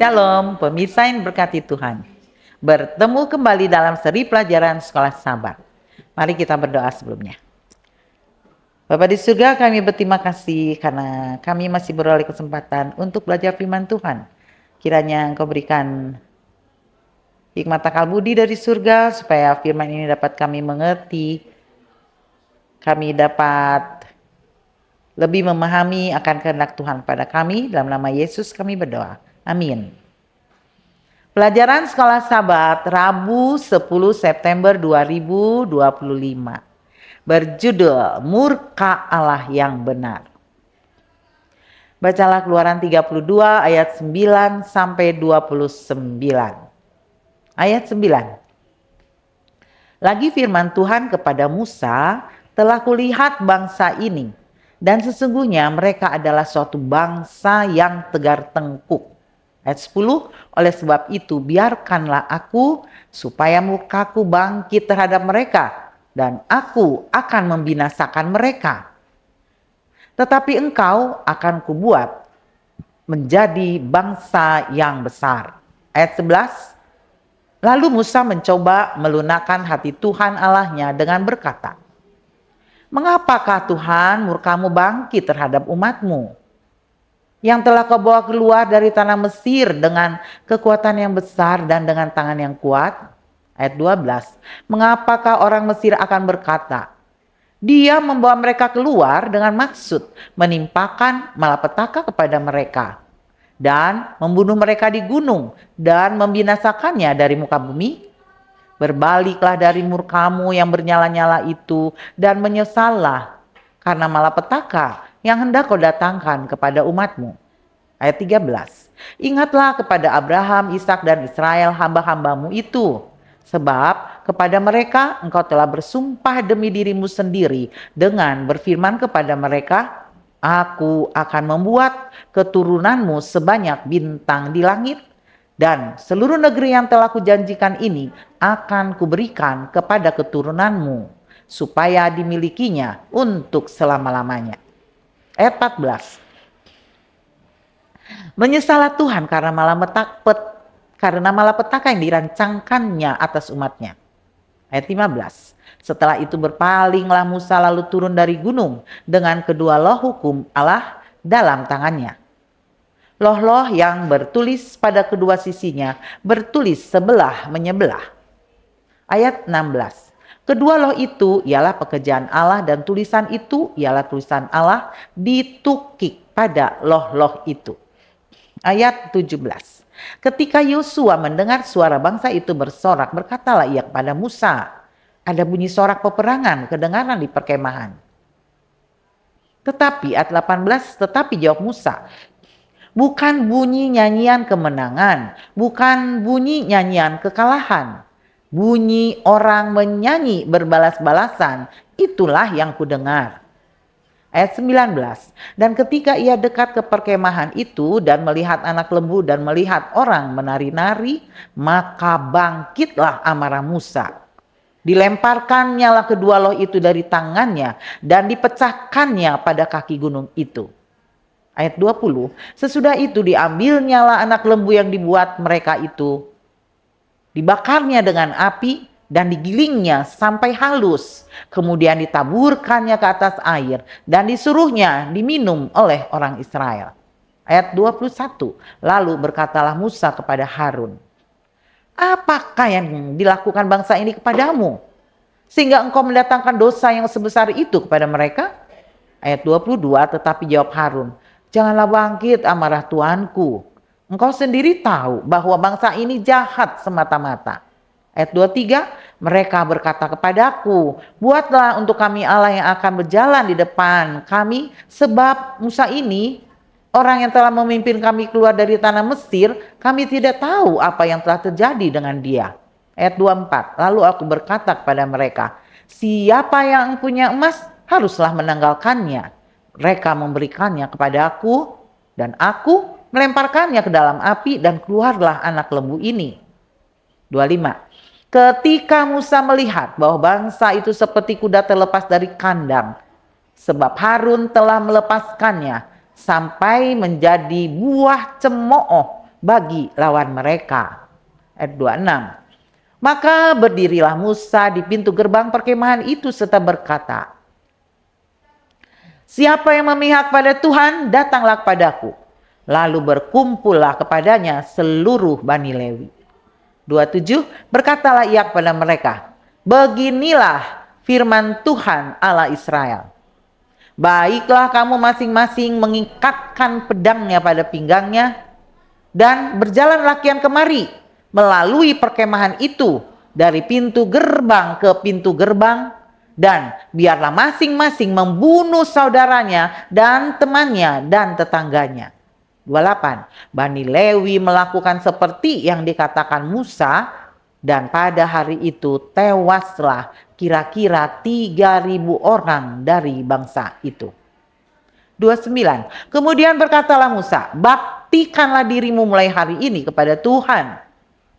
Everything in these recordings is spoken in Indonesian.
Shalom, pemirsa yang berkati Tuhan. Bertemu kembali dalam seri pelajaran Sekolah Sabat. Mari kita berdoa sebelumnya. Bapa di surga, kami berterima kasih karena kami masih beroleh kesempatan untuk belajar firman Tuhan. Kiranya Engkau berikan hikmat akal budi dari surga supaya firman ini dapat kami mengerti. Kami dapat lebih memahami akan kehendak Tuhan pada kami. Dalam nama Yesus kami berdoa. Amin. Pelajaran Sekolah Sabat Rabu 10 September 2025 berjudul Murka Allah yang Benar. Bacalah Keluaran 32 ayat 9 sampai 29. Ayat 9. Lagi firman Tuhan kepada Musa, telah kulihat bangsa ini, dan sesungguhnya mereka adalah suatu bangsa yang tegar tengkuk. Ayat 10, oleh sebab itu biarkanlah aku supaya murkaku bangkit terhadap mereka dan aku akan membinasakan mereka. Tetapi engkau akan kubuat menjadi bangsa yang besar. Ayat 11, lalu Musa mencoba melunakkan hati Tuhan Allahnya dengan berkata, mengapakah Tuhan murkamu bangkit terhadap umatmu? Yang telah kau bawa keluar dari tanah Mesir dengan kekuatan yang besar dan dengan tangan yang kuat. Ayat 12. Mengapakah orang Mesir akan berkata, dia membawa mereka keluar dengan maksud menimpakan malapetaka kepada mereka dan membunuh mereka di gunung dan membinasakannya dari muka bumi? Berbaliklah dari murkamu yang bernyala-nyala itu dan menyesallah karena malapetaka yang hendak kau datangkan kepada umatmu. Ayat 13. Ingatlah kepada Abraham, Ishak dan Israel hamba-hambamu itu. Sebab kepada mereka engkau telah bersumpah demi dirimu sendiri dengan berfirman kepada mereka, aku akan membuat keturunanmu sebanyak bintang di langit, dan seluruh negeri yang telah kujanjikan ini akan kuberikan kepada keturunanmu, supaya dimilikinya untuk selama-lamanya. Ayat 14. Menyesalah Tuhan karena malapetaka yang dirancangkannya atas umatnya. Ayat 15. Setelah itu berpalinglah Musa lalu turun dari gunung dengan kedua loh hukum Allah dalam tangannya. Loh-loh yang bertulis pada kedua sisinya bertulis sebelah menyebelah. Ayat 16. Kedua loh itu ialah pekerjaan Allah dan tulisan itu ialah tulisan Allah ditukik pada loh-loh itu. Ayat 17. Ketika Yosua mendengar suara bangsa itu bersorak, berkatalah ia kepada Musa, ada bunyi sorak peperangan kedengaran di perkemahan. Tetapi ayat 18, tetapi jawab Musa, bukan bunyi nyanyian kemenangan, bukan bunyi nyanyian kekalahan. Bunyi orang menyanyi berbalas-balasan, itulah yang kudengar. Ayat 19. Dan ketika ia dekat ke perkemahan itu dan melihat anak lembu dan melihat orang menari-nari, maka bangkitlah amarah Musa. Dilemparkannya lah kedua loh itu dari tangannya dan dipecahkannya pada kaki gunung itu. Ayat 20. Sesudah itu diambilnya lah anak lembu yang dibuat mereka itu, dibakarnya dengan api dan digilingnya sampai halus. Kemudian ditaburkannya ke atas air dan disuruhnya diminum oleh orang Israel. Ayat 21. Lalu berkatalah Musa kepada Harun, apakah yang dilakukan bangsa ini kepadamu, sehingga engkau mendatangkan dosa yang sebesar itu kepada mereka? Ayat 22. Tetapi jawab Harun, janganlah bangkit amarah Tuanku. Engkau sendiri tahu bahwa bangsa ini jahat semata-mata. Ayat 23, mereka berkata kepadaku, buatlah untuk kami Allah yang akan berjalan di depan kami, sebab Musa ini, orang yang telah memimpin kami keluar dari tanah Mesir, kami tidak tahu apa yang telah terjadi dengan dia. Ayat 24, lalu aku berkata kepada mereka, siapa yang punya emas haruslah menanggalkannya. Mereka memberikannya kepada aku, dan aku melemparkannya ke dalam api dan keluarlah anak lembu ini. 25. Ketika Musa melihat bahwa bangsa itu seperti kuda terlepas dari kandang, sebab Harun telah melepaskannya sampai menjadi buah cemooh bagi lawan mereka. Ayat 26. Maka berdirilah Musa di pintu gerbang perkemahan itu serta berkata, siapa yang memihak pada Tuhan, datanglah kepadaku. Lalu berkumpullah kepadanya seluruh Bani Lewi. 27, berkatalah ia kepada mereka, beginilah firman Tuhan Allah Israel. Baiklah kamu masing-masing mengikatkan pedangnya pada pinggangnya, dan berjalanlah kian kemari melalui perkemahan itu dari pintu gerbang ke pintu gerbang, dan biarlah masing-masing membunuh saudaranya dan temannya dan tetangganya. 28. Bani Lewi melakukan seperti yang dikatakan Musa, dan pada hari itu tewaslah kira-kira 3.000 orang dari bangsa itu. 29. Kemudian berkatalah Musa, baktikanlah dirimu mulai hari ini kepada Tuhan,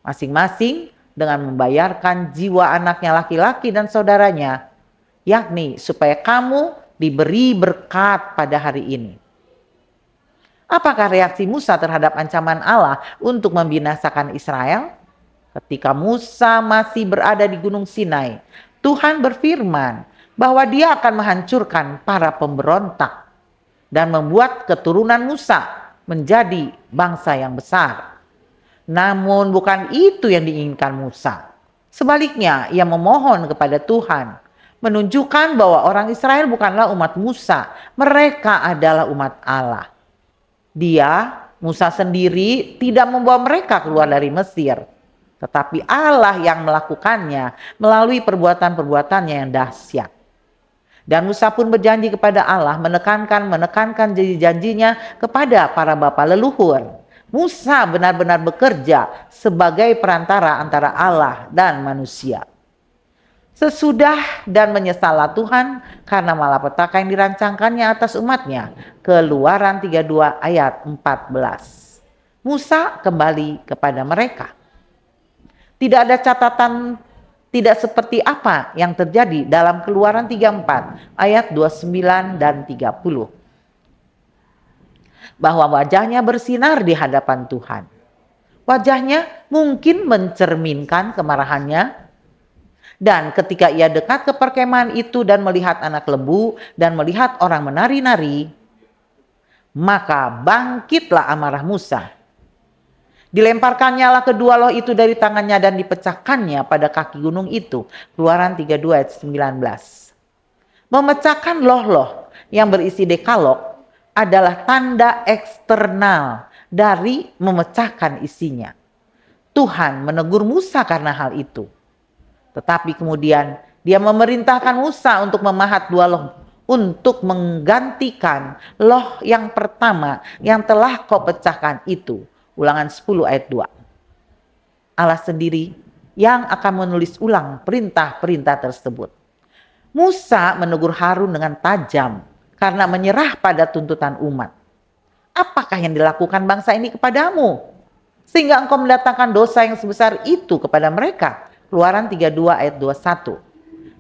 masing-masing dengan membayarkan jiwa anaknya laki-laki dan saudaranya, yakni supaya kamu diberi berkat pada hari ini. Apakah reaksi Musa terhadap ancaman Allah untuk membinasakan Israel? Ketika Musa masih berada di Gunung Sinai, Tuhan berfirman bahwa Dia akan menghancurkan para pemberontak dan membuat keturunan Musa menjadi bangsa yang besar. Namun bukan itu yang diinginkan Musa. Sebaliknya, ia memohon kepada Tuhan, menunjukkan bahwa orang Israel bukanlah umat Musa, mereka adalah umat Allah. Dia, Musa sendiri, tidak membawa mereka keluar dari Mesir, tetapi Allah yang melakukannya melalui perbuatan-perbuatannya yang dahsyat. Dan Musa pun berjanji kepada Allah, menekankan janji-janjinya kepada para bapa leluhur. Musa benar-benar bekerja sebagai perantara antara Allah dan manusia. Sesudah dan menyesallah Tuhan karena malapetaka yang dirancangkannya atas umatnya. Keluaran 32 ayat 14. Musa kembali kepada mereka. Tidak ada catatan tidak seperti apa yang terjadi dalam Keluaran 34 ayat 29 dan 30. Bahwa wajahnya bersinar di hadapan Tuhan. Wajahnya mungkin mencerminkan kemarahannya. Dan ketika ia dekat ke perkemahan itu dan melihat anak lembu dan melihat orang menari-nari, maka bangkitlah amarah Musa. Dilemparkannya lah kedua loh itu dari tangannya dan dipecahkannya pada kaki gunung itu. Keluaran 32 ayat 19. Memecahkan loh-loh yang berisi dekalog adalah tanda eksternal dari memecahkan isinya. Tuhan menegur Musa karena hal itu. Tetapi kemudian dia memerintahkan Musa untuk memahat dua loh untuk menggantikan loh yang pertama yang telah kau pecahkan itu. Ulangan 10 ayat 2. Allah sendiri yang akan menulis ulang perintah-perintah tersebut. Musa menegur Harun dengan tajam karena menyerah pada tuntutan umat. Apakah yang dilakukan bangsa ini kepadamu, sehingga engkau mendatangkan dosa yang sebesar itu kepada mereka? Keluaran 32 ayat 21.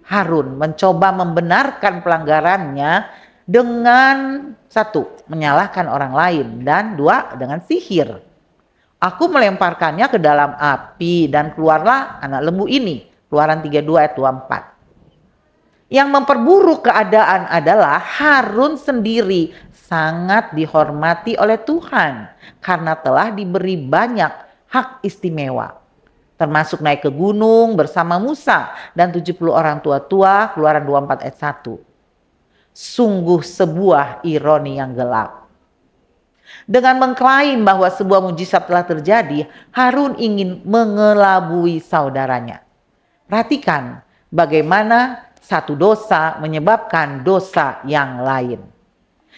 Harun mencoba membenarkan pelanggarannya dengan 1. Menyalahkan orang lain, dan 2. Dengan sihir. Aku melemparkannya ke dalam api dan keluarlah anak lembu ini. Keluaran 32 ayat 24. Yang memperburuk keadaan adalah Harun sendiri sangat dihormati oleh Tuhan karena telah diberi banyak hak istimewa, termasuk naik ke gunung bersama Musa dan 70 orang tua-tua. Keluaran 24 ayat 1. Sungguh sebuah ironi yang gelap. Dengan mengklaim bahwa sebuah mujizat telah terjadi, Harun ingin mengelabui saudaranya. Perhatikan bagaimana satu dosa menyebabkan dosa yang lain.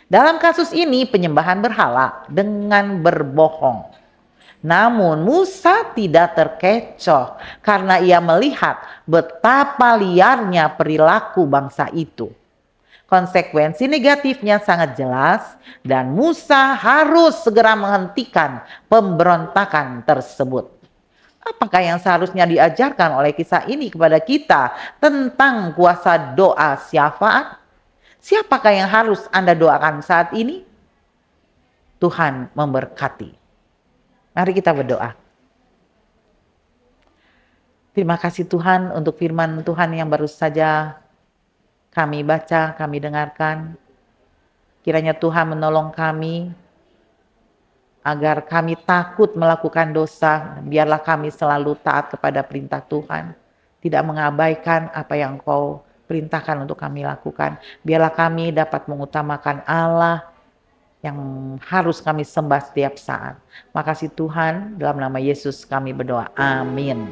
Dalam kasus ini penyembahan berhala dengan berbohong. Namun Musa tidak terkecoh karena ia melihat betapa liarnya perilaku bangsa itu. Konsekuensi negatifnya sangat jelas dan Musa harus segera menghentikan pemberontakan tersebut. Apakah yang seharusnya diajarkan oleh kisah ini kepada kita tentang kuasa doa syafaat? Siapakah yang harus Anda doakan saat ini? Tuhan memberkati. Mari kita berdoa. Terima kasih Tuhan untuk firman Tuhan yang baru saja kami baca, kami dengarkan. Kiranya Tuhan menolong kami agar kami takut melakukan dosa. Biarlah kami selalu taat kepada perintah Tuhan. Tidak mengabaikan apa yang Engkau perintahkan untuk kami lakukan. Biarlah kami dapat mengutamakan Allah yang harus kami sembah setiap saat. Makasih Tuhan, dalam nama Yesus kami berdoa. Amin.